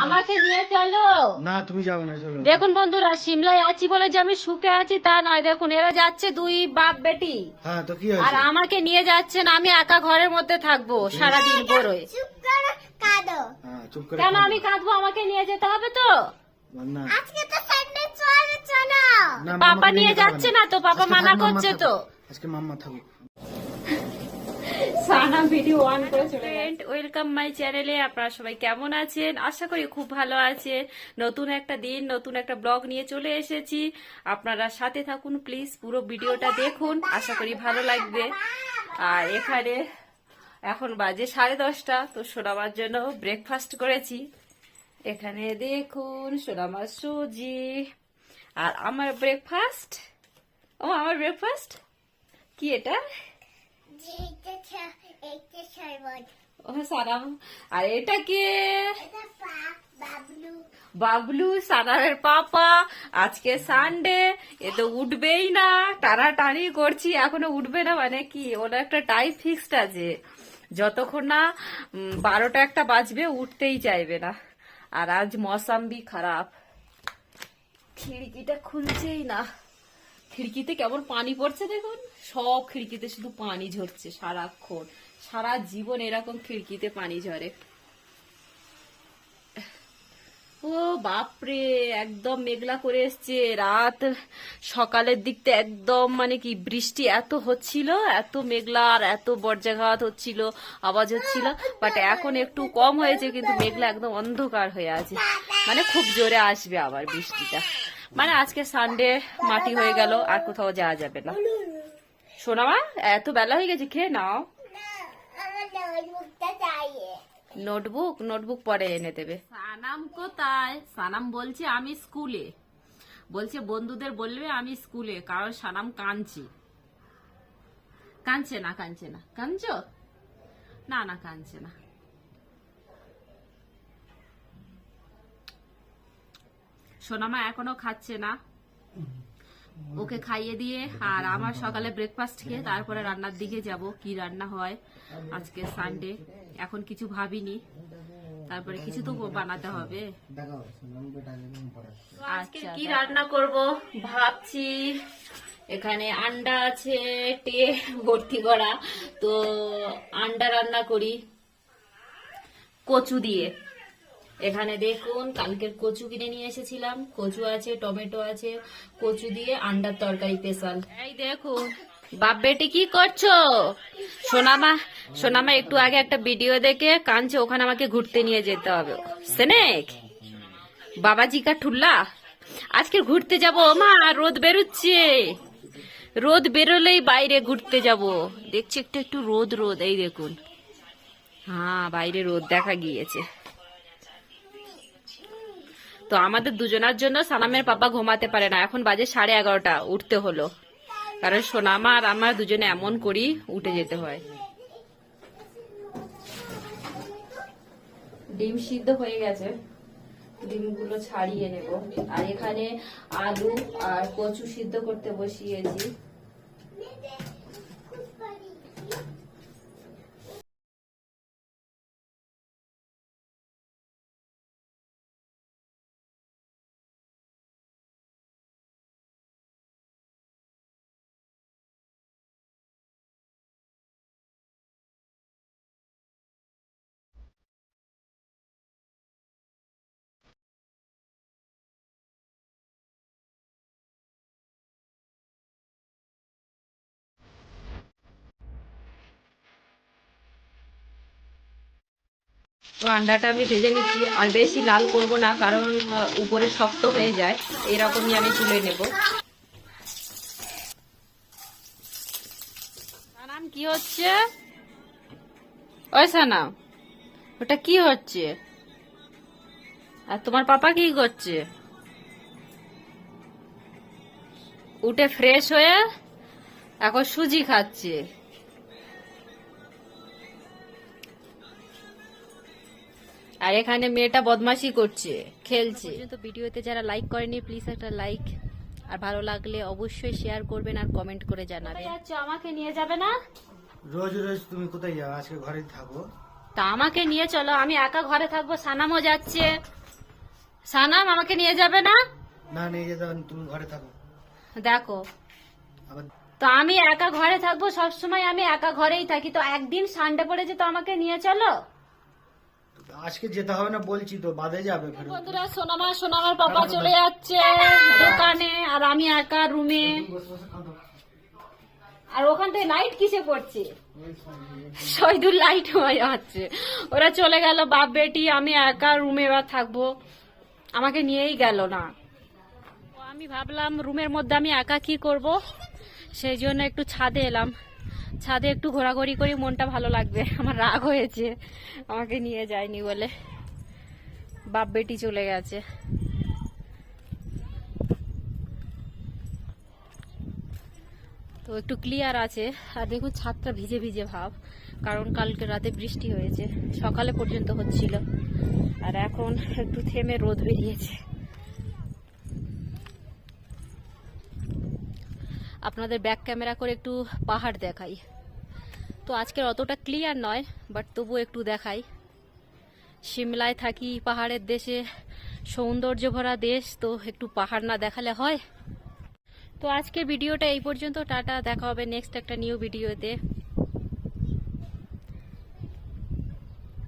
আমাকে নিয়ে চলো। না তুমি যাবে না, চলো। দেখুন বন্ধুরা, সিমলায় আছি বলে যে আমি সুখে আছি তা নয়। দেখুন এরা যাচ্ছে দুই বাপ বেটি, হ্যাঁ তো কি আর হয়েছে? আমাকে নিয়ে যাচ্ছেন। আমি একা ঘরের মধ্যে থাকবো সারাদিন বড়ই। হ্যাঁ চুপ করে কেন থাকো। আমি কাঁদবো? আমাকে নিয়ে যেতে হবে তো। না না, পাপা মামাকে নিয়ে যেতে হবে যাচ্ছে না তো, পাপা আজকে মানা থাক, মাম্মা করছে থাকো। তো। আজকে মাম্মা থাকুক। ওয়েলকাম মাই চ্যানেলে। আপনারা সবাই কেমন আছেন? আশা করি খুব ভালো আছেন। নতুন একটা দিন, নতুন একটা ব্লগ নিয়ে চলে এসেছি। আপনারা সাথে থাকুন প্লিজ, পুরো ভিডিওটা দেখুন, আশা করি ভালো লাগবে। আর এখানে এখন বাজে 10:30, তো সোনামার জন্য ব্রেকফাস্ট করেছি। এখানে দেখুন সোনামার সুজি আর আমার ব্রেকফাস্ট। ও আমার ব্রেকফাস্ট কি এটা? ও সারাম। আর এটা কে? বাবলু, সারামের পাপা। আজকে সানডে, এ তো উঠবেই না। টানাটানি করছি, এখনো উঠবে না মানে কি, ওর একটা টাইম ফিক্সড আছে। যতক্ষণ না 12টা-1টা বাজবে উঠতেই চাইবে না। আর আজ মৌসাম্বি খারাপ, খিড়কিটা খুলছেই না। খিড়কিতে কেমন পানি পড়ছে দেখুন, সব খিড়কিতে শুধু পানি ঝরছে সারাক্ষণ। সারা জীবন এরকম খিড়কিতে পানি ঝরে। ও বাপরে, একদম মেঘলা করে এসছে। রাত সকালের দিকতে একদম মানে কি বৃষ্টি এত হচ্ছিল, এত মেঘলা আর এত বজ্রাঘাত হচ্ছিল, আওয়াজ হচ্ছিল। বাট এখন একটু কম হয়েছে, কিন্তু মেঘলা একদম অন্ধকার হয়ে আছে। মানে খুব জোরে আসবে আবার বৃষ্টিটা। মানে আজকে সানডে মাটি হয়ে গেল, আর কোথাও যাওয়া যাবে না। শোনা মা, এত বেলা হয়ে গেছে, খেয়ে নাও। নোটবুক নোটবুক পরে এনে দেবে। সানাম কোথায়? সানাম বলছে আমি স্কুলে, বলছে বন্ধুদের বলবে আমি স্কুলে, কারণ সানাম কাঁদছি। কাঁদছে না, কাঁদছে না। কাঁদছো? না না, কাঁদছে না। সোনামা এখনো খাচ্ছে না, ওকে খাইয়ে দিয়ে আর আমার সকালে ব্রেকফাস্ট খেয়ে তারপরে রান্নার দিকে যাব। কি রান্না হয় আজকে সানডে, এখন কিছু ভাবিনি, তারপরে কিছু তো বানাতে হবে। আজকে কি রান্না করব ভাবছি। এখানে আন্ডা আছে টে ভর্তি করা, তো আন্ডা রান্না করি কচু দিয়ে। এখানে দেখুন কালকের কচু কিনে নিয়ে এসেছিলাম, কচু আছে, টমেটো আছে, কচু দিয়ে আন্ডার তরকারি স্পেশাল। এই দেখুন বাপ বেটি কি করছো? সোনামা, সোনামা একটু আগে একটা ভিডিও দেখে কাঁদছে, ওখানে আমাকে ঘুরতে নিয়ে যেতে হবে। সেনেক বাবাজি কা ঠুল্লা, আজকে ঘুরতে যাব। মা রোদ বেরোচ্ছে, রোদ বেরোলেই বাইরে ঘুরতে যাব। দেখছি একটু একটু রোদ রোদ, এই দেখুন। হ্যাঁ বাইরে রোদ দেখা গিয়েছে। তো আমাদের দুজনার জন্য সানামের পাপা ঘুমাতে পারে না, এখন বাজে 11:30, উঠতে হলো। কারণ সোনামা আর আমার দুজনে এমন করি উঠে যেতে হয়। ডিম সিদ্ধ হয়ে গেছে, ডিমগুলো ছাড়িয়ে নেব। আর এখানে আলু আর কচু সিদ্ধ করতে বসিয়েছি। তো আন্ডাটা আমি ভেজে নিচ্ছি, আর বেশি লাল করব না, কারণ উপরে শক্ত হয়ে যায়। এরকমই আমি তুলে নেব। সানাম কি হচ্ছে? ওই সানাম, ওটা কি হচ্ছে? আর তোমার পাপা কি করছে? উঠে ফ্রেশ হয়ে এখন সুজি খাচ্ছে। আর এখানে মেয়েটা বদমাশি করছে, খেলছে। তো ভিডিওতে যারা লাইক করেনি প্লিজ একটা লাইক, আর ভালো লাগলে অবশ্যই শেয়ার করবেন আর কমেন্ট করে জানাবেন। আমাকে নিয়ে যাবে না? রোজ রোজ তুমি কোথায় যাও? আজকে ঘরেই থাকো। তা আমাকে নিয়ে চলো, আমি একা ঘরে থাকবো, সানামও যাচ্ছে। সানাম আমাকে নিয়ে যাবে না? না নিয়ে যেতে হবে না, তুমি ঘরে থাকো। দেখো, আবার তো আমি একা ঘরে থাকবো, সবসময় আমি একা ঘরেই থাকি, তো একদিন সানডে পড়েছে তো আমাকে নিয়ে চলো। আজকে যেতে হবে না বলছি তো, বাদে যাবে ফেরত। বন্ধুরা, সোনামার পাপা চলে যাচ্ছে দোকানে, আর আমি একা রুমে। বসে বসে খাও দাও। আর ওখান থেকে লাইট কিসে পড়ছে? শহীদুল লাইট হয়ে যাচ্ছে। ওরা চলে গেল বাপ বেটি, আমি একা রুমে এবার থাকবো, আমাকে নিয়েই গেল না। তো আমি ভাবলাম রুমের মধ্যে আমি একা কি করব, সেই জন্য একটু ছাদে এলাম। ছাদে একটু ঘোরাঘুরি করি, মনটা ভালো লাগবে। আমার রাগ হয়েছে আমাকে নিয়ে যায়নি বলে, বাপ বেটি চলে গেছে। তো একটু ক্লিয়ার আছে। আর দেখুন ছাদটা ভিজে ভিজে ভাব, কারণ কালকে রাতে বৃষ্টি হয়েছে, সকালে পর্যন্ত হচ্ছিল, আর এখন একটু থেমে রোদ বেরিয়েছে। আপনাদের ব্যাক ক্যামেরা করে একটু পাহাড় দেখাই। তো আজকের অতটা ক্লিয়ার নয়, বাট তবু একটু দেখাই। সিমলায় থাকি, পাহাড়ের দেশে, সৌন্দর্য ভরা দেশ, তো একটু পাহাড় না দেখালে হয়? তো আজকের ভিডিওটা এই পর্যন্ত, টাটা, দেখা হবে নেক্সট একটা নিউ ভিডিওতে।